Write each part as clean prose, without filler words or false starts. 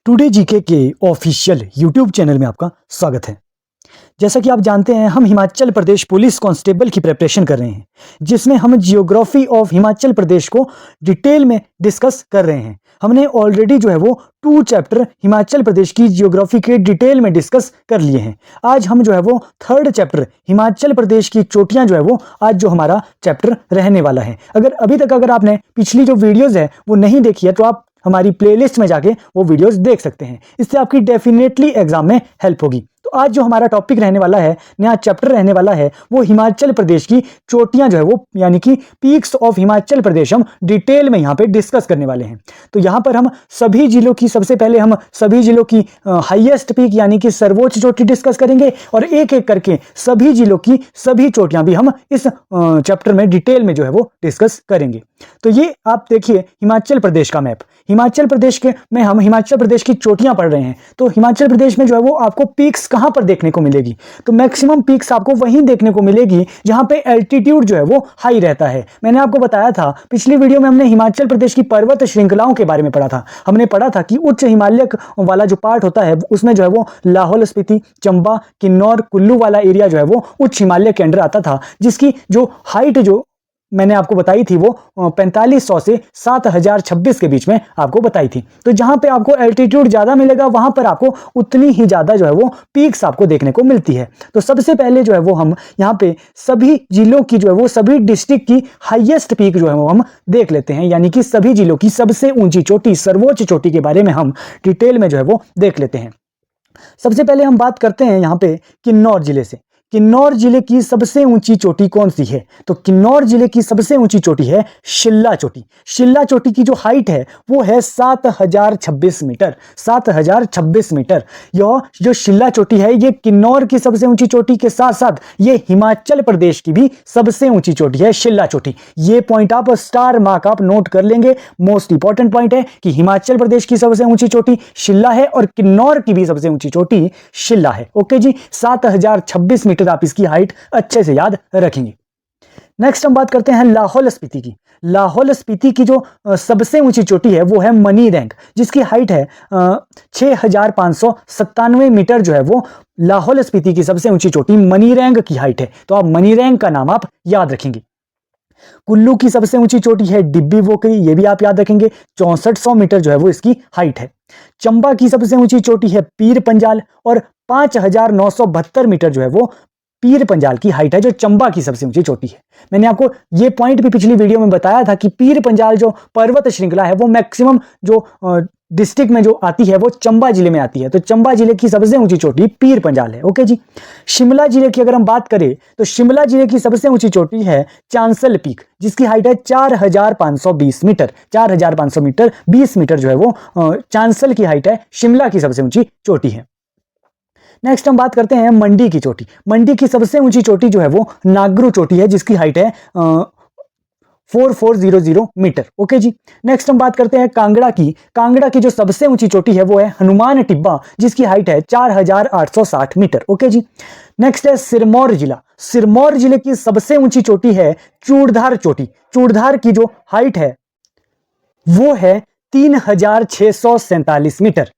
Today GK के official YouTube channel में आपका स्वागत है। जैसा कि आप जानते हैं, हम हिमाचल प्रदेश पुलिस कांस्टेबल की प्रिपरेशन कर रहे हैं, जिसमें हम जियोग्राफी ऑफ हिमाचल प्रदेश को डिटेल में डिस्कस कर रहे हैं। हमने ऑलरेडी जो है वो 2 चैप्टर हिमाचल प्रदेश की जियोग्राफी के डिटेल में डिस्कस कर लिए हैं। आज हम जो है वो 3rd चैप्टर हिमाचल प्रदेश की चोटियां जो है वो आज जो हमारा चैप्टर रहने वाला है। अगर आपने पिछली जो वीडियोज है वो नहीं देखी है तो आप हमारी प्लेलिस्ट में जाके वो वीडियोस देख सकते हैं। इससे आपकी डेफिनेटली एग्जाम में हेल्प होगी। तो आज जो हमारा टॉपिक रहने वाला है, नया चैप्टर रहने वाला है, वो हिमाचल प्रदेश की चोटियां जो है वो यानी कि पीक्स ऑफ हिमाचल प्रदेश हम डिटेल में यहाँ पे डिस्कस करने वाले हैं। तो यहाँ पर हम सभी जिलों की सबसे पहले हम सभी जिलों की हाईएस्ट पीक यानी कि सर्वोच्च चोटी डिस्कस करेंगे और एक एक करके सभी जिलों की सभी चोटियां भी हम इस चैप्टर में डिटेल में जो है वो डिस्कस करेंगे। तो ये आप देखिए हिमाचल प्रदेश का मैप। हिमाचल प्रदेश के में हम हिमाचल प्रदेश की चोटियां पढ़ रहे हैं। तो हिमाचल प्रदेश में जो है वो आपको पीक्स कहां पर देखने को मिलेगी? तो मैक्सिमम पीक्स आपको वहीं देखने को मिलेगी जहां पे एल्टीट्यूड जो है वो हाई रहता है। मैंने आपको बताया था पिछली वीडियो में, हमने हिमाचल प्रदेश की पर्वत श्रृंखलाओं के बारे में पढ़ा था। हमने पढ़ा था कि उच्च हिमालय वाला जो पार्ट होता है उसमें जो है वो लाहौल स्पीति, चंबा, किन्नौर, कुल्लू वाला एरिया जो है वो उच्च हिमालय के अंडर आता था, जिसकी जो हाइट जो मैंने आपको बताई थी वो 4500 से 7026 के बीच में आपको बताई थी। तो जहां पे आपको एल्टीट्यूड ज्यादा मिलेगा वहां पर आपको उतनी ही ज्यादा जो है वो पीक्स आपको देखने को मिलती है। तो सबसे पहले जो है वो हम यहाँ पे सभी जिलों की जो है वो सभी डिस्ट्रिक्ट की हाईएस्ट पीक जो है वो हम देख लेते हैं, यानी कि सभी जिलों की सबसे ऊंची चोटी, सर्वोच्च चोटी के बारे में हम डिटेल में जो है वो देख लेते हैं। सबसे पहले हम बात करते हैं यहाँ पे किन्नौर जिले से। किन्नौर जिले की सबसे ऊंची चोटी कौन सी है? तो किन्नौर जिले की सबसे ऊंची चोटी है शिल्ला चोटी। शिल्ला चोटी की जो हाइट है वो है 7026 मीटर। 7026 मीटर। यह जो शिल्ला चोटी है ये किन्नौर की सबसे ऊंची चोटी के साथ साथ ये हिमाचल प्रदेश की भी सबसे ऊंची चोटी है, शिल्ला चोटी। ये पॉइंट आप स्टार मार्क आप नोट कर लेंगे। मोस्ट इंपॉर्टेंट पॉइंट है कि हिमाचल प्रदेश की सबसे ऊंची चोटी शिल्ला है और किन्नौर की भी सबसे ऊंची चोटी शिल्ला है। ओके जी, 7026 मीटर आप इसकी हाइट अच्छे से याद रखेंगे। नेक्स्ट हम बात करते हैं लाहौल स्पीति की। लाहौल स्पीति की जो सबसे ऊंची चोटी है वो है मनी रैंक, जिसकी हाइट है 6597 मीटर जो है वो लाहौल स्पीति की सबसे ऊंची चोटी मनी रैंक की हाइट है। तो आप मनी रैंक का नाम आप याद रखेंगे। कुल्लू की सबसे ऊंची चोटी है डिब्बी वोकरी, ये भी आप याद रखेंगे। 6400 मीटर जो है वो इसकी हाइट है। चंबा की सबसे ऊंची चोटी है पीर पंजाल और 5972 मीटर जो है वो पीर पंजाल की हाइट है, जो चंबा की सबसे ऊंची चोटी है। मैंने आपको ये पॉइंट भी पिछली वीडियो में बताया था कि पीर पंजाल जो पर्वत श्रृंखला है वो मैक्सिमम जो डिस्ट्रिक्ट में जो आती है वो चंबा जिले में आती है। तो चंबा जिले की सबसे ऊंची चोटी पीर पंजाल है। ओके जी। शिमला जिले की अगर हम बात करें तो शिमला जिले की सबसे ऊंची चोटी है चांसल पीक, जिसकी हाइट है 4520 मीटर। 4500 मीटर 20 मीटर जो है वो चांसल की हाइट है, शिमला की सबसे ऊंची चोटी है। नेक्स्ट हम बात करते हैं मंडी की चोटी। मंडी की सबसे ऊंची चोटी जो है वो नागरू चोटी है, जिसकी हाइट है 4400 मीटर। ओके जी। नेक्स्ट हम बात करते हैं कांगड़ा की। कांगड़ा की जो सबसे ऊंची चोटी है वो है हनुमान टिब्बा, जिसकी हाइट है 4860 मीटर। ओके जी। नेक्स्ट है सिरमौर जिला। सिरमौर जिले की सबसे ऊंची चोटी है चूड़धार चोटी। चूड़धार की जो हाइट है वो है 3647 मीटर।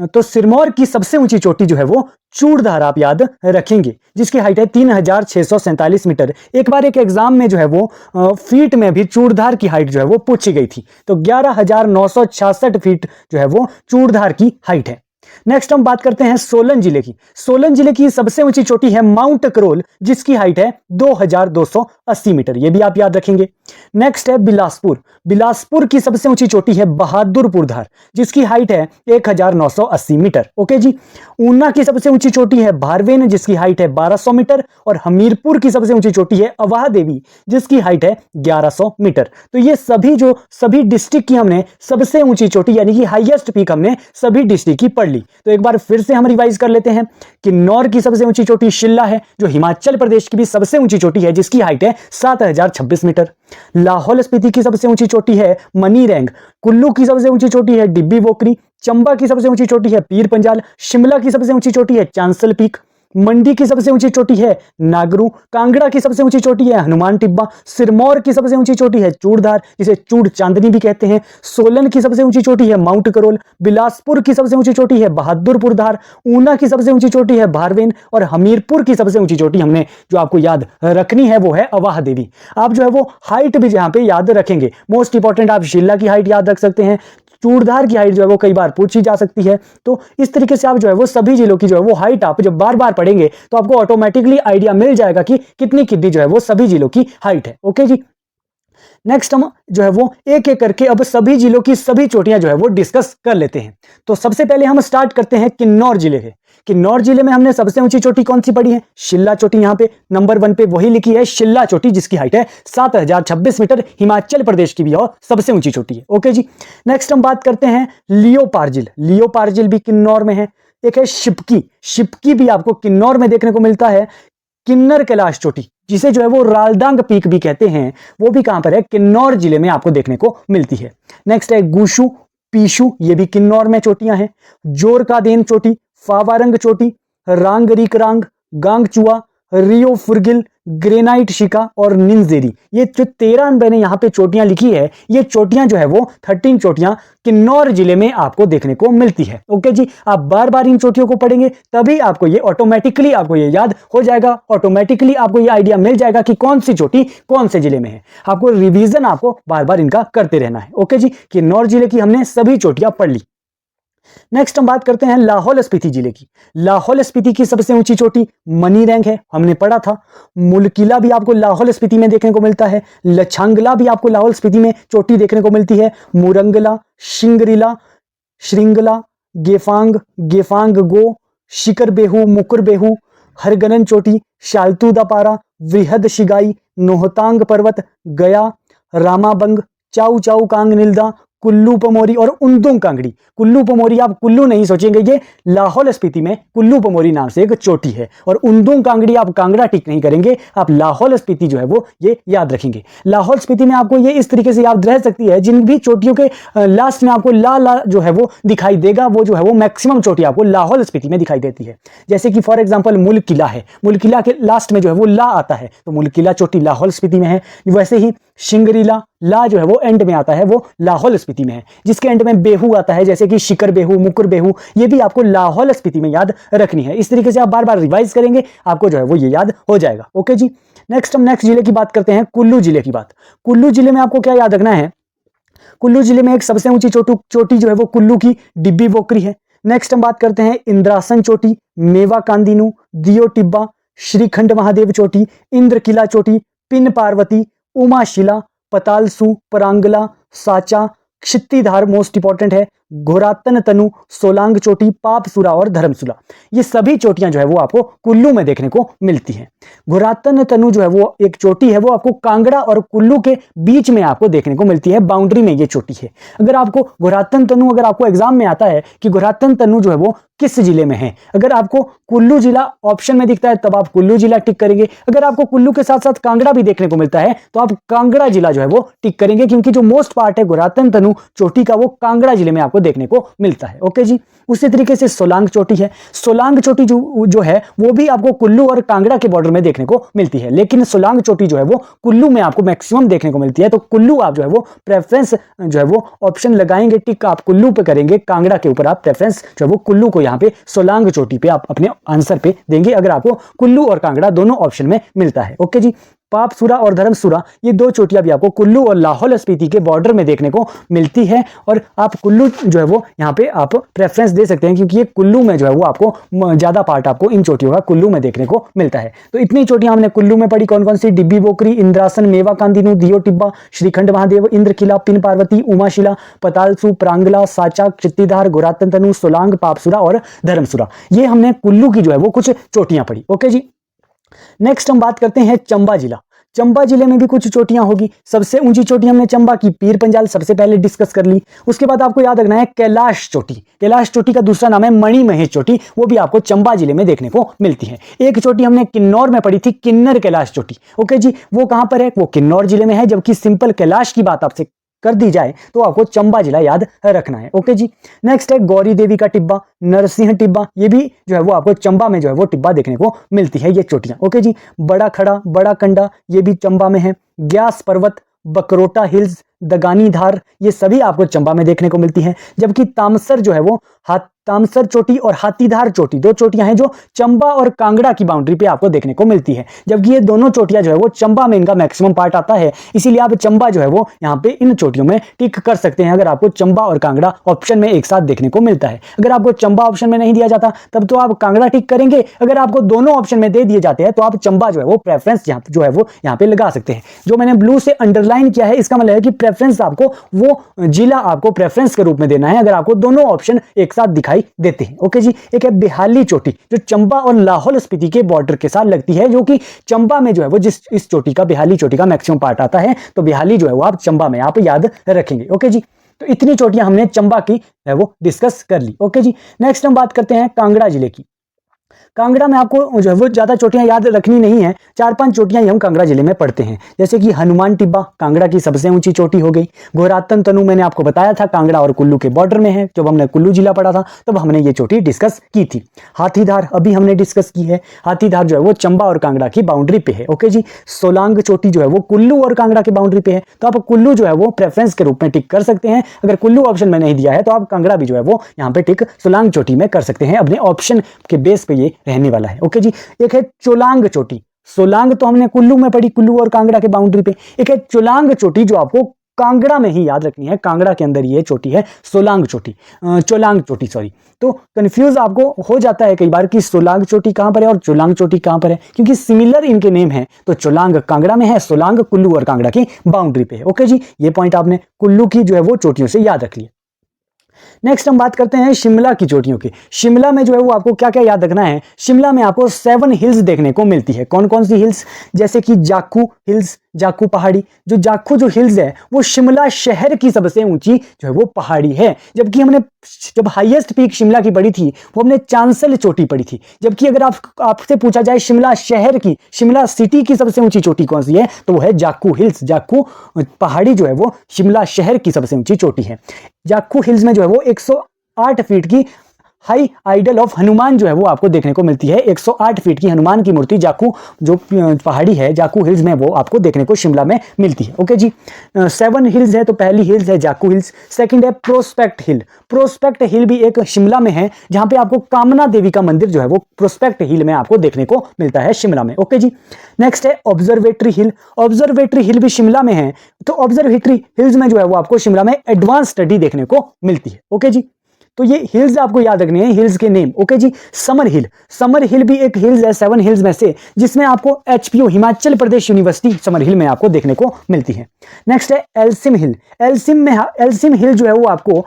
तो सिरमौर की सबसे ऊंची चोटी जो है वो चूड़धार आप याद रखेंगे, जिसकी हाइट है 3647 मीटर। एक बार एक एग्जाम में जो है वो फीट में भी चूड़धार की हाइट जो है वो पूछी गई थी। तो 11966 फीट जो है वो चूड़धार की हाइट है। नेक्स्ट हम बात करते हैं सोलन जिले की। सोलन जिले की सबसे ऊंची चोटी है माउंट करोल, जिसकी हाइट है 2280 मीटर। ये भी आप याद रखेंगे। नेक्स्ट है बिलासपुर। बिलासपुर की सबसे ऊंची चोटी है बहादुरपुर धार, जिसकी हाइट है 1980 मीटर। ओके जी। ऊना की सबसे ऊंची चोटी है भारवेन, जिसकी हाइट है 1200 मीटर और हमीरपुर की सबसे ऊंची चोटी है अवाह देवी, जिसकी हाइट है 1100 मीटर। तो ये सभी डिस्ट्रिक्ट की हमने सबसे ऊंची चोटी यानी कि हाईएस्ट पीक हमने सभी डिस्ट्रिक्ट की पढ़ ली। तो एक बार फिर से हम रिवाइज कर लेते हैं। किन्नौर की सबसे ऊंची चोटी शिल्ला है, जो हिमाचल प्रदेश की भी सबसे ऊंची चोटी है, जिसकी हाइट है 7026 मीटर। लाहौल स्पीति की सबसे ऊंची चोटी है मनी रैंक। कुल्लू की सबसे ऊंची चोटी है डिब्बी वोकरी। चंबा की सबसे ऊंची चोटी है पीर पंजाल। शिमला की सबसे ऊंची चोटी है चांसल पीक। मंडी की सबसे ऊंची चोटी है नागरू, कांगड़ा की सबसे ऊंची चोटी है हनुमान टिब्बा, सिरमौर की सबसे ऊंची चोटी है चूड़धार जिसे चूड़ चांदनी भी कहते हैं, सोलन की सबसे ऊंची चोटी है माउंट करोल, बिलासपुर की सबसे ऊंची चोटी है बहादुरपुर धार, ऊना की सबसे ऊंची चोटी है भारवेन और हमीरपुर की सबसे ऊंची चोटी हमने जो आपको याद रखनी है वो है अवाह देवी। आप जो है वो हाइट भी यहां पे याद रखेंगे। मोस्ट इंपॉर्टेंट आप शिल्ला की हाइट याद रख सकते हैं, चूड़धार की हाइट जो है वो कई बार पूछी जा सकती है। तो इस तरीके से आप जो है वो सभी जिलों की जो है वो हाइट आप जब बार बार पढ़ेंगे तो आपको ऑटोमेटिकली आइडिया मिल जाएगा कि कितनी कितनी जो है वो सभी जिलों की हाइट है। ओके जी, नेक्स्ट हम जो है वो एक एक करके अब सभी जिलों की सभी चोटियां जो है वो डिस्कस कर लेते हैं। तो सबसे पहले हम स्टार्ट करते हैं किन्नौर जिले के। किन्नौर जिले में हमने सबसे ऊंची चोटी कौन सी पढ़ी है? शिल्ला चोटी। यहां पे नंबर 1 पे वही लिखी है शिल्ला चोटी, जिसकी हाइट है 7026 मीटर, हिमाचल प्रदेश की भी और सबसे ऊंची चोटी है। ओके जी, नेक्स्ट हम बात करते हैं लियोपार्जिल। लियोपार्जिल भी किन्नौर में है। एक है शिपकी, शिपकी भी आपको किन्नौर में देखने को मिलता है। किन्नर कैलाश चोटी जिसे जो है वो रालडांग पीक भी कहते हैं, वो भी कहां पर है? किन्नौर जिले में आपको देखने को मिलती है। नेक्स्ट है गुशु पीशु, ये भी किन्नौर में चोटियां हैं। जोरकादेन चोटी, फावारंग चोटी, रांगरीकरांग, गांगचुआ, रियो फुरगिल, ग्रेनाइट शिका और निंजेरी, ये जो 13 मैंने यहाँ पे चोटियां लिखी है, ये चोटियां जो है वो 13 चोटियां किन्नौर जिले में आपको देखने को मिलती है। ओके जी, आप बार बार इन चोटियों को पढ़ेंगे तभी आपको ये ऑटोमेटिकली आपको ये याद हो जाएगा, ऑटोमेटिकली आपको ये आइडिया मिल जाएगा कि कौन सी चोटी कौन से जिले में है। आपको रिवीजन आपको बार बार इनका करते रहना है। ओके जी, किन्नौर जिले की हमने सभी चोटियां पढ़ ली। नेक्स्ट हम बात करते हैं लाहौल स्पीति जिले की। लाहौल स्पीति की सबसे ऊंची चोटी मनीरैंग है, हमने पढ़ा था। मुलकिला भी आपको लाहौल स्पीति में देखने को मिलता है। लछांगला भी आपको लाहौल स्पीति में चोटी देखने को मिलती है। मुरंगला, शिंगरीला, श्रृंगला, गेफांग, गेफांग गो, शिकर बेहू, मुकुर बेहू, हरगनन चोटी, शालतू दापारा, वृहद शिगाई, नोहतांग पर्वत, गया, रामाबंग, चाऊ चाऊ कांग निल्दा, कुल्लू पमोरी और उंदुंग कांगड़ी। कुल्लू पमोरी आप कुल्लू नहीं सोचेंगे, ये लाहौल स्पीति में कुल्लू पमोरी नाम से एक चोटी है। और उंदुंग कांगड़ी आप कांगड़ा टिक नहीं करेंगे, आप लाहौल स्पीति जो है वो ये याद रखेंगे। लाहौल स्पीति में आपको ये इस तरीके से याद रह सकती है, जिन भी चोटियों के लास्ट में आपको ला ला जो है वो दिखाई देगा, वो जो है वो मैक्सिमम चोटी आपको लाहौल स्पीति में दिखाई देती है। जैसे कि फॉर एग्जाम्पल मुलकिला है, मुलकिला के लास्ट में जो है वो ला आता है, तो मुलकिला चोटी लाहौल स्पीति में है। वैसे ही शिंगरीला, ला जो है वो एंड में आता है, वो लाहौल स्पीति में है। जिसके एंड में बेहू आता है, जैसे कि शिकर बेहू, मुकुर बेहू, ये भी आपको लाहौल स्पीति में याद रखनी है। इस तरीके से आप बार बार रिवाइज करेंगे, आपको जो है वो ये याद हो जाएगा। ओके जी, नेक्स्ट हम नेक्स्ट जिले की बात करते हैं, कुल्लू जिले की बात। कुल्लू जिले में आपको क्या याद रखना है? कुल्लू जिले में एक सबसे ऊंची चोटी जो है वो कुल्लू की डिब्बी वोकरी है। नेक्स्ट हम बात करते हैं इंद्रासन चोटी, मेवा कांदिनू, दियो टिब्बा, श्रीखंड महादेव चोटी, इंद्र किला चोटी, पिन पार्वती, उमाशिला, पतालसू, परांगला, साचा, क्षितिधार मोस्ट इंपॉर्टेंट है, घोरातन तनु, सोलांग चोटी, पापसुरा और धर्मसुला। ये सभी चोटियां जो है वो आपको कुल्लू में देखने को मिलती हैं। घोरातन तनु जो है वो एक चोटी है, वो आपको कांगड़ा और कुल्लू के बीच में आपको देखने को मिलती है, बाउंड्री में ये चोटी है। अगर आपको घोरातन तनु अगर आपको एग्जाम में आता है कि घोरातन तनु जो है वो किस जिले में है, अगर आपको कुल्लू जिला ऑप्शन में दिखता है तब आप कुल्लू जिला टिक करेंगे। अगर आपको कुल्लू के साथ साथ कांगड़ा भी देखने को मिलता है तो आप कांगड़ा जिला जो है वो टिक करेंगे, क्योंकि जो मोस्ट पार्ट है घोरातन तनु चोटी का वो कांगड़ा जिले में आपको देखने को मिलता है। ओके जी, उसी तरीके से सोलांग चोटी है। सोलांग चोटी जो है वो भी आपको कुल्लू और कांगड़ा के बॉर्डर में देखने को मिलती है, लेकिन सोलांग चोटी जो है वो कुल्लू में आपको मैक्सिमम देखने को मिलती है। तो कुल्लू आप जो है वो प्रेफरेंस जो है वो ऑप्शन लगाएंगे, टिक आप कुल्लू पे करेंगे, कांगड़ा के ऊपर आप प्रेफरेंस जो है वो कुल्लू को यहाँ पे सोलांग चोटी पे आप अपने आंसर पे देंगे, अगर आपको कुल्लू और कांगड़ा दोनों ऑप्शन में मिलता है। ओके जी, पापसुरा और धर्मसुरा ये दो चोटियां भी आपको कुल्लू और लाहौल स्पीति के बॉर्डर में देखने को मिलती है, और आप कुल्लू जो है वो यहाँ पे आप प्रेफरेंस दे सकते हैं, क्योंकि ये कुल्लू में जो है वो आपको ज्यादा पार्ट आपको इन चोटियों का कुल्लू में देखने को मिलता है। तो इतनी चोटियां हमने कुल्लू में पढ़ी, कौन कौन सी? डिब्बी बोकरी, इंद्रासन, मेवा कांदिनू, दियो टिब्बा, श्रीखंड महादेव, इंद्र किला, पिन पार्वती, उमाशिला, पतालसू, प्रांगला, साचा, क्षितिधार, घोरातन तनु, सोलांग, पापसुरा और धर्मसुरा। ये हमने कुल्लू की जो है वो कुछ चोटियां पढ़ी। ओके जी, नेक्स्ट हम बात करते हैं चंबा जिला। चंबा जिले में भी कुछ चोटियां होगी। सबसे ऊंची चोटी हमने चंबा की पीर पंजाल सबसे पहले डिस्कस कर ली। उसके बाद आपको याद रखना है कैलाश चोटी। कैलाश चोटी का दूसरा नाम है मणि महेश चोटी, वो भी आपको चंबा जिले में देखने को मिलती है। एक चोटी हमने किन्नौर में पढ़ी थी, किन्नर कैलाश चोटी। ओके जी, वो कहां पर है? वो किन्नौर जिले में है, जबकि सिंपल कैलाश की बात आपसे कर दी जाए तो आपको चंबा जिला याद रखना है। ओके जी। नेक्स्ट है गौरी देवी का टिब्बा, नरसिंह टिब्बा, ये भी जो है वो आपको चंबा में जो है वो टिब्बा देखने को मिलती है, ये चोटियां। ओके जी। बड़ा खड़ा, बड़ा कंडा, ये भी चंबा में है। ग्यास पर्वत, बकरोटा हिल्स, दगानी धार, ये सभी आपको चंबा में देखने को मिलती हैं। जबकि तामसर जो है वो तामसर चोटी और हाथीधार चोटी, दो चोटियां हैं जो चंबा और कांगड़ा की बाउंड्री पे आपको देखने को मिलती है। जबकि ये दोनों चोटियां जो है वो चंबा में इनका मैक्सिमम पार्ट आता है, इसीलिए आप चंबा जो है वो यहाँ पे इन चोटियों में टिक कर सकते हैं अगर आपको चंबा और कांगड़ा ऑप्शन में एक साथ देखने को मिलता है। अगर आपको चंबा ऑप्शन में नहीं दिया जाता तब तो आप कांगड़ा टिक करेंगे, अगर आपको दोनों ऑप्शन में दे दिए जाते हैं तो आप चंबा जो है वो प्रेफरेंस जो है वो यहाँ पे लगा सकते हैं। जो मैंने ब्लू से अंडरलाइन किया है इसका मतलब है कि प्रेफरेंस आपको वो जिला आपको प्रेफरेंस के रूप में देना है अगर आपको दोनों ऑप्शन एक साथ दिखाई देते हैं। ओके जी। एक है बिहाली चोटी जो चंबा और लाहौल स्पीति के बॉर्डर के साथ लगती है, जो कि चंबा में जो है वो इस चोटी का, बिहाली चोटी का मैक्सिमम पार्ट आता है, तो बिहाली जो है वो आप चंबा में आप याद रखेंगे। ओके जी। तो इतनी चोटियां हमने चंबा की है वो डिस्कस कर ली। ओके जी। नेक्स्ट हम बात करते हैं कांगड़ा जिले की। कांगड़ा में आपको जो है वो ज्यादा चोटियां याद रखनी नहीं है, 4-5 चोटियां ही हम कांगड़ा जिले में पढ़ते हैं, जैसे कि हनुमान टिब्बा कांगड़ा की सबसे ऊंची चोटी हो गई। घोरातन तनु मैंने आपको बताया था कांगड़ा और कुल्लू के बॉर्डर में है, जब हमने कुल्लू जिला पढ़ा था तब हमने ये चोटी डिस्कस की थी। हाथीधार अभी हमने डिस्कस की है, हाथीधार जो है वो चंबा और कांगड़ा की बाउंड्री पे है। ओके जी। सोलांग चोटी जो है वो कुल्लू और कांगड़ा की बाउंड्री पे है, तो आप कुल्लू जो है वो प्रेफरेंस के रूप में टिक कर सकते हैं। अगर कुल्लू ऑप्शन में नहीं दिया है तो आप कांगड़ा भी जो है वो यहाँ पे टिक सोलांग चोटी में कर सकते हैं, अपने ऑप्शन के बेस पे ये रहने वाला है। ओके जी। एक है चोलांग चोटी, सोलांग तो हमने कुल्लू में पढ़ी, कुल्लू और कांगड़ा के बाउंड्री पे। एक है चोलांग चोटी जो आपको कांगड़ा में ही याद रखनी है, कांगड़ा के अंदर ये चोटी है सोलांग चोटी, चोलांग चोटी सॉरी। तो कंफ्यूज आपको हो जाता है कई बार कि सोलांग चोटी कहां पर है और चोलांग चोटी कहां पर है, क्योंकि सिमिलर इनके नेम है। तो चोलांग कांगड़ा में है, सोलांग कुल्लू और कांगड़ा की बाउंड्री पे है। ओके जी। ये पॉइंट आपने कुल्लू की जो है वो चोटियों से याद रख लिया। नेक्स्ट हम बात करते हैं शिमला की चोटियों की। शिमला में जो है वो आपको क्या क्या याद रखना है, शिमला में आपको 7 हिल्स देखने को मिलती है। कौन कौन सी हिल्स, जैसे कि जाखू हिल्स, जाखू पहाड़ी, जो जाखू जो हिल्स है वो शिमला शहर की सबसे ऊंची जो है वो पहाड़ी है। जबकि हमने जब हाईएस्ट पीक शिमला की पढ़ी थी वो हमने चांसल चोटी पढ़ी थी। जबकि अगर आपसे पूछा जाए शिमला शहर की, शिमला सिटी की सबसे ऊंची चोटी कौन सी है, तो वो है जाखू हिल्स। जाखू पहाड़ी जो है वो शिमला शहर की सबसे ऊंची चोटी है। जाखू हिल्स में जो है वो 108 फीट की हाई आइडल ऑफ हनुमान जो है वो आपको देखने को मिलती है। 108 फीट की हनुमान की मूर्ति जाखू जो पहाड़ी है, जाखू हिल्स में, वो आपको देखने को शिमला में मिलती है। ओके जी। 7 हिल्स है, तो पहली हिल्स है जाखू हिल्स। सेकंड है प्रोस्पेक्ट हिल। प्रोस्पेक्ट हिल भी एक शिमला में है, जहां पे आपको कामना देवी का मंदिर जो है वो प्रोस्पेक्ट हिल में आपको देखने को मिलता है शिमला में। ओके जी। नेक्स्ट है ऑब्जर्वेटरी हिल। ऑब्जर्वेटरी हिल भी शिमला में है, तो ऑब्जर्वेटरी हिल्स में जो है वो आपको शिमला में एडवांस स्टडी देखने को मिलती है। ओके जी। तो ये हिल्स आपको याद रखनी है, हिल्स के नेम। ओके जी। समर हिल, समर हिल भी एक हिल्स है 7 हिल्स में से, जिसमें आपको HPU Himachal Pradesh university summer हिल में आपको देखने को मिलती है। नेक्स्ट है एल्सिम हिल। एल्सिम हिल जो है वो आपको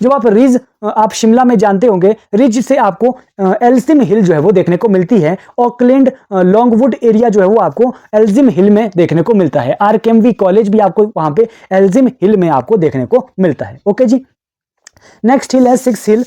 जब आप रिज आप शिमला में जानते होंगे, रिज से आपको एल्सिम हिल जो है वो देखने को मिलती है। ऑकलैंड लॉन्गवुड एरिया जो है वो आपको एल्सिम हिल में देखने को मिलता है। आरकेएमवी कॉलेज भी आपको वहां पे एल्सिम हिल में आपको देखने को मिलता है। ओके जी। नेक्स्ट हिल है 6 हिल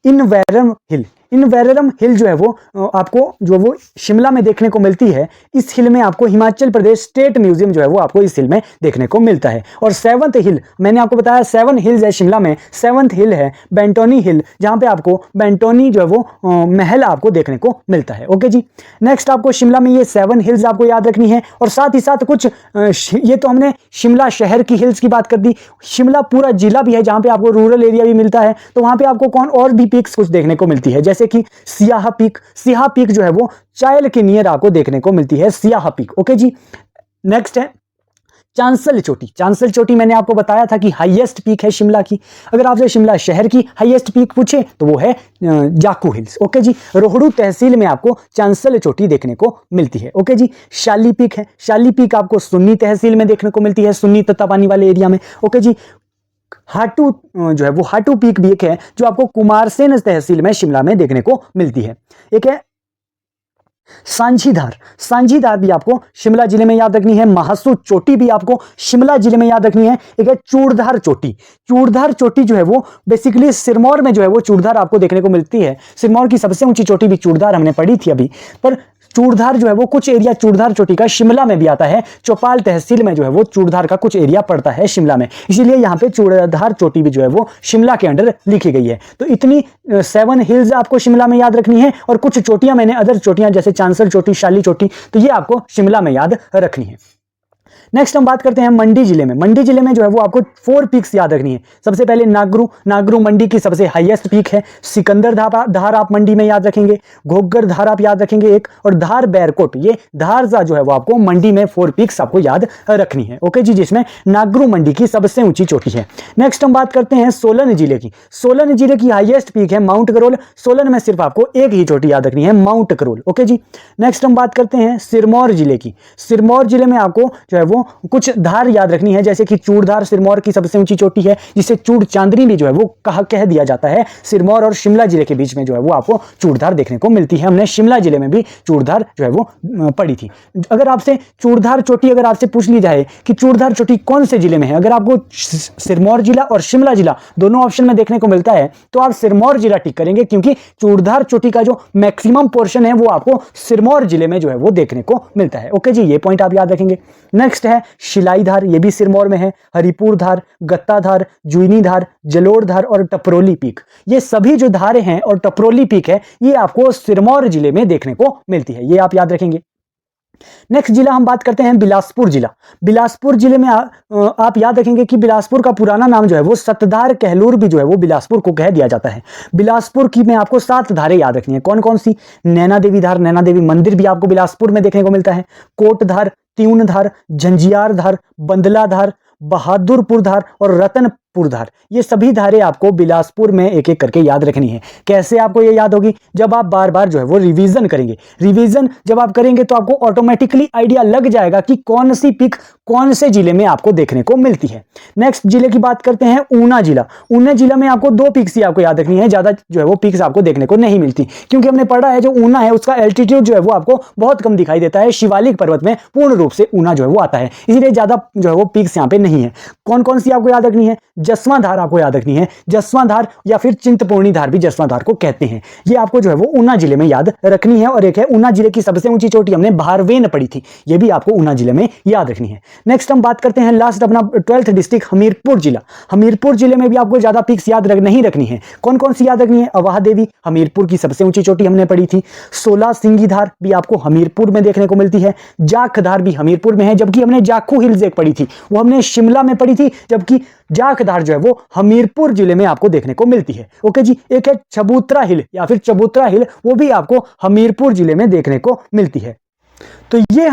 इनवेरम हिल। इनवेरम हिल जो है वो आपको जो वो शिमला में देखने को मिलती है। इस हिल में आपको हिमाचल प्रदेश स्टेट म्यूजियम जो है वो आपको इस हिल में देखने को मिलता है। और 7th हिल, मैंने आपको बताया 7 हिल्स है शिमला में, 7th हिल है बेंटोनी हिल, जहां पे आपको बेंटोनी जो है वो महल आपको देखने को मिलता है। ओके जी। नेक्स्ट आपको शिमला में ये 7 हिल्स आपको याद रखनी है। और साथ ही साथ कुछ ये तो हमने शिमला शहर की हिल्स की बात कर दी, शिमला पूरा जिला भी है जहां पे आपको रूरल एरिया भी मिलता है, तो वहां पे आपको कौन और भी पिक्स कुछ देखने को मिलती है, जैसे कि सियाह पीक। सियाह पीक जो है वो चायल के नियर आपको देखने को मिलती है, सियाह पीक। ओके जी। नेक्स्ट है चांसल चोटी। चांसल चोटी मैंने आपको बताया था कि हाईएस्ट पीक है शिमला की। अगर आपसे शिमला शहर की हाईएस्ट पीक पूछे तो वो है जाखू हिल्स। ओके जी। रोहड़ू तहसील में आपको चांसल चोटी देखने को मिलती है। ओके जी। शाली पीक है, शाली पीक आपको सुन्नी तहसील में देखने को मिलती है, सुन्नी तत्तापानी वाले एरिया में। ओके जी। हाटू जो है वो हाटू पीक भी एक है जो आपको कुमारसेन तहसील में शिमला में देखने को मिलती है। एक है सांझीधार। सांझीधार भी आपको शिमला जिले में याद रखनी है। महासू चोटी भी आपको शिमला जिले में याद रखनी है। एक है चूड़धार चोटी। चूड़धार चोटी जो है वो बेसिकली सिरमौर में जो है वो चूड़धार आपको देखने को मिलती है। सिरमौर की सबसे ऊंची चोटी भी चूड़धार हमने पढ़ी थी अभी, पर चूड़धार जो है वो कुछ एरिया चूड़धार चोटी का शिमला में भी आता है। चौपाल तहसील में जो है वो चूड़धार का कुछ एरिया पड़ता है शिमला में, इसीलिए यहाँ पे चूड़धार चोटी भी जो है वो शिमला के अंडर लिखी गई है। तो इतनी 7 हिल्स आपको शिमला में याद रखनी है, और कुछ चोटियां मैंने अदर चोटियां जैसे चांसर चोटी, शाली चोटी, तो ये आपको शिमला में याद रखनी है। नेक्स्ट हम बात करते हैं मंडी जिले में। मंडी जिले में जो है वो आपको 4 पीक्स याद रखनी है। सबसे पहले नागरू मंडी की सबसे हाईएस्ट पीक है। सिकंदर धार आप मंडी में याद रखेंगे। घोघर धार आप याद रखेंगे एक, और धार बैरकोट, ये धारजा जो है वो आपको मंडी में 4 पीक्स आपको याद रखनी है। ओके जी, जिसमें नागरू मंडी की सबसे ऊंची चोटी है। नेक्स्ट हम बात करते हैं सोलन जिले की। सोलन जिले की हाईएस्ट पीक है माउंट करोल। सोलन में सिर्फ आपको एक ही चोटी याद रखनी है, माउंट करोल। ओके जी, नेक्स्ट हम बात करते हैं सिरमौर जिले की। सिरमौर जिले में आपको जो है वो कुछ धार याद रखनी है, जैसे कि चूड़धार सिरमौर की सबसे ऊंची चोटी है, जिसे चूड़ चांदनी भी जो है वो कह दिया जाता है। सिरमौर और शिमला जिले के बीच में जो है वो आपको चूड़धार देखने को मिलती है। हमने शिमला जिले में भी चूड़धार जो है वो पड़ी थी। अगर आपसे चूड़धार चोटी अगर आपसे पूछ ली जाए कि चूड़धार चोटी कौन से जिले में है, अगर आपको सिरमौर जिला और शिमला जिला दोनों ऑप्शन में देखने को मिलता है तो आप सिरमौर जिला टिक करेंगे, क्योंकि चूड़धार चोटी का जो मैक्सिमम पोर्शन है वो आपको सिरमौर जिले में जो है वो देखने को मिलता है। ओके जी, ये पॉइंट आप याद रखेंगे। नेक्स्ट है शिलाई धार, ये भी सिरमौर में है। हरिपुर धार, गत्ता धार, जुइनी धार, जलोड़ धार और टपरोली पीक, ये सभी जो धारें हैं और टपरोली पीक है ये आपको सिरमौर जिले में देखने को मिलती है, ये आप याद रखेंगे। नेक्स्ट जिला हम बात करते हैं बिलासपुर जिला। बिलासपुर जिले में आप याद रखेंगे कि बिलासपुर का पुराना नाम जो है वो सतधार कहलूर भी जो है वो बिलासपुर को कह दिया जाता है। बिलासपुर की में आपको 7 धारें याद रखनी है। कौन कौन सी? नैना देवी धार, नैना देवी मंदिर भी आपको बिलासपुर में देखने को मिलता है। कोट धार, त्यून धार, झंझियार धार, बंदला धार, बहादुरपुर धार और रतनपुर धार, ये सभी धारें आपको बिलासपुर में एक एक करके याद रखनी है। कैसे आपको ये याद होगी? जब आप बार बार जो है वो रिवीजन करेंगे। रिवीजन जब आप करेंगे तो आपको ऑटोमेटिकली आइडिया लग जाएगा कि कौन सी पिक कौन से जिले में आपको देखने को मिलती है। नेक्स्ट जिले की बात करते हैं ऊना जिला। ऊना जिला में आपको 2 पिक्स ही आपको याद रखनी है, ज्यादा जो है वो पिक्स आपको देखने को नहीं मिलती, क्योंकि हमने पढ़ा है जो ऊना है उसका एल्टीट्यूड जो है वो आपको बहुत कम दिखाई देता है। शिवालिक पर्वत में पूर्ण रूप से ऊना जो है वो आता है, इसीलिए ज्यादा जो है वो पिक्स यहाँ पे नहीं है। कौन कौन सी आपको याद रखनी है? जसवां धार आपको याद रखनी है। जसवां धार या फिर चिंतपूर्णी धार भी जसवां धार को कहते हैं, ये आपको जो है वो ऊना जिले में याद रखनी है। और एक है ऊना जिले की सबसे ऊंची चोटी, हमने भारवेन पढ़ी थी, ये भी आपको ऊना जिले में याद रखनी है। नेक्स्ट हम बात करते हैं लास्ट अपना 12th डिस्ट्रिक्ट हमीरपुर जिला। हमीरपुर जिले में भी आपको ज्यादा पिक्स याद नहीं रखनी है। कौन कौन सी याद रखनी है? अवाह देवी हमीरपुर की सबसे ऊंची चोटी हमने पढ़ी थी। 16 सिंगी धार भी आपको हमीरपुर में देखने को मिलती है। जाख धार भी हमीरपुर में है, जबकि हमने जाखू हिल्स एक पढ़ी थी, वो हमने शिमला में पढ़ी थी, जबकि जाख धार जो है वो हमीरपुर जिले में आपको देखने को मिलती है। ओके जी, एक है चबूतरा हिल या फिर चबूतरा हिल, वो भी आपको हमीरपुर जिले में देखने को मिलती है। तो ये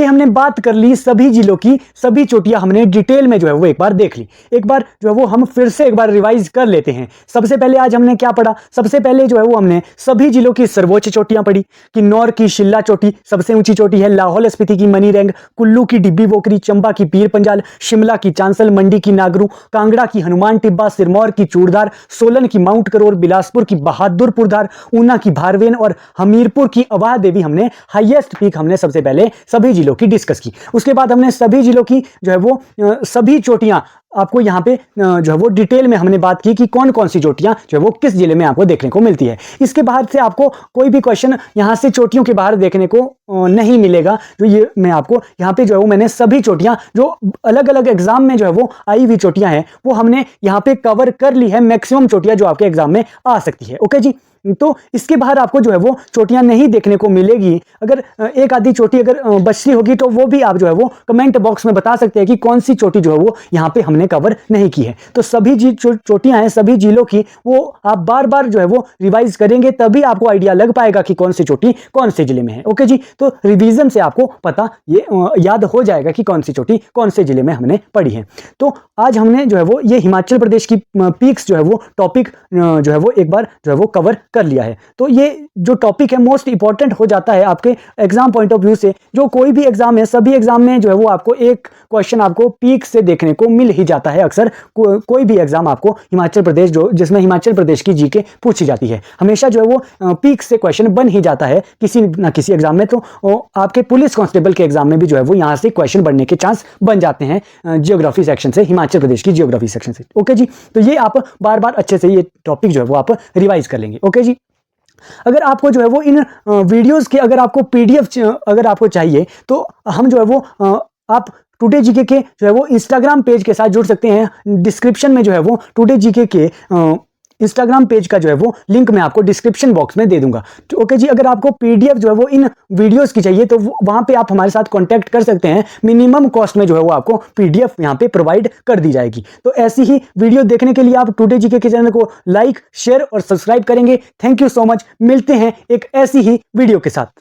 हमने बात कर ली सभी जिलों की, सभी चोटियां हमने डिटेल में जो है वो एक बार देख ली। एक बार जो है वो हम फिर से एक बार रिवाइज कर लेते हैं। सबसे पहले आज हमने क्या पढ़ा? सबसे पहले जो है वो हमने सभी जिलों की सर्वोच्च चोटियां पढ़ी। किन्नौर की शिल्ला चोटी सबसे ऊंची चोटी है। लाहौल स्पीति की मनी रैंग, कुल्लू की डिब्बी बोकरी, चंबा की पीर पंजाल, शिमला की चांसल, मंडी की नागरू, कांगड़ा की हनुमान टिब्बा, सिरमौर की चूड़धार, सोलन की माउंट करोल, बिलासपुर की बहादुरपुर धार, ऊना की भारवेन और हमीरपुर की अवाह देवी हमने हाईएस्ट पीक हमने सबसे पहले सभी जिलों की डिस्कस की। उसके बाद हमने सभी जिलों की जो है वो सभी चोटियां आपको यहाँ पे जो है वो डिटेल में हमने बात की कि कौन कौन सी चोटियां जो है वो किस जिले में आपको देखने को मिलती है। इसके बाहर से आपको कोई भी क्वेश्चन यहाँ से चोटियों के बाहर देखने को नहीं मिलेगा। जो ये मैं आपको यहाँ पे जो है वो मैंने सभी चोटियां जो अलग अलग एग्जाम में जो है वो आई हुई चोटियां हैं वो हमने यहाँ पे कवर कर ली है। मैक्सिमम चोटियां जो आपके एग्जाम में आ सकती है। ओके जी, तो इसके बाहर आपको जो है वो चोटियां नहीं देखने को मिलेगी। अगर एक आधी चोटी अगर बचती होगी तो वो भी आप जो है वो कमेंट बॉक्स में बता सकते हैं कि कौन सी चोटी जो है वो यहाँ पे हमने कवर नहीं की है। तो सभी चोटियां हैं सभी जिलों की, वो आप बार बार जो है वो रिवाइज करेंगे तभी आपको आइडिया लग पाएगा कि कौन सी चोटी कौन से जिले में है। ओके जी, तो रिवीजन से आपको पता ये याद हो जाएगा कि कौन सी चोटी कौन से जिले में हमने पढ़ी है। तो आज हमने जो है वो ये हिमाचल प्रदेश की पीक्स जो है वो टॉपिक जो है वो एक बार जो है वो कवर कर लिया है। तो ये जो टॉपिक है मोस्ट इंपॉर्टेंट हो जाता है आपके एग्जाम पॉइंट ऑफ व्यू से। जो कोई भी एग्जाम है सभी एग्जाम में जो है वो आपको एक क्वेश्चन आपको पीक से देखने को मिल ही जाता है। अक्सर कोई भी एग्जाम आपको हिमाचल प्रदेश जो जिसमें हिमाचल प्रदेश की जीके पूछी जाती है हमेशा जो है वो पीक से क्वेश्चन बन ही जाता है किसी ना किसी एग्जाम में। तो आपके पुलिस कांस्टेबल के एग्जाम में भी जो है वो यहाँ से क्वेश्चन बनने के चांस बन जाते हैं जियोग्राफी सेक्शन से, हिमाचल प्रदेश की जियोग्राफी सेक्शन से। ओके जी, तो ये आप बार बार अच्छे से ये टॉपिक जो है वो आप रिवाइज कर लेंगे। ओके जी, अगर आपको जो है वो इन वीडियोस के अगर आपको पीडीएफ अगर आपको चाहिए तो हम जो है वो आप टुडे जीके के जो है वो इंस्टाग्राम पेज के साथ जुड़ सकते हैं। डिस्क्रिप्शन में जो है वो टुडे जीके के इंस्टाग्राम पेज का जो है वो लिंक मैं आपको डिस्क्रिप्शन बॉक्स में दे दूंगा। तो ओके जी, अगर आपको पीडीएफ जो है वो इन वीडियोस की चाहिए तो वहां पे आप हमारे साथ कांटेक्ट कर सकते हैं। मिनिमम कॉस्ट में जो है वो आपको पीडीएफ यहां पे प्रोवाइड कर दी जाएगी। तो ऐसी ही वीडियो देखने के लिए आप टुडे जीके के चैनल को लाइक, शेयर और सब्सक्राइब करेंगे। Thank you so much. मिलते हैं एक ऐसी ही वीडियो के साथ।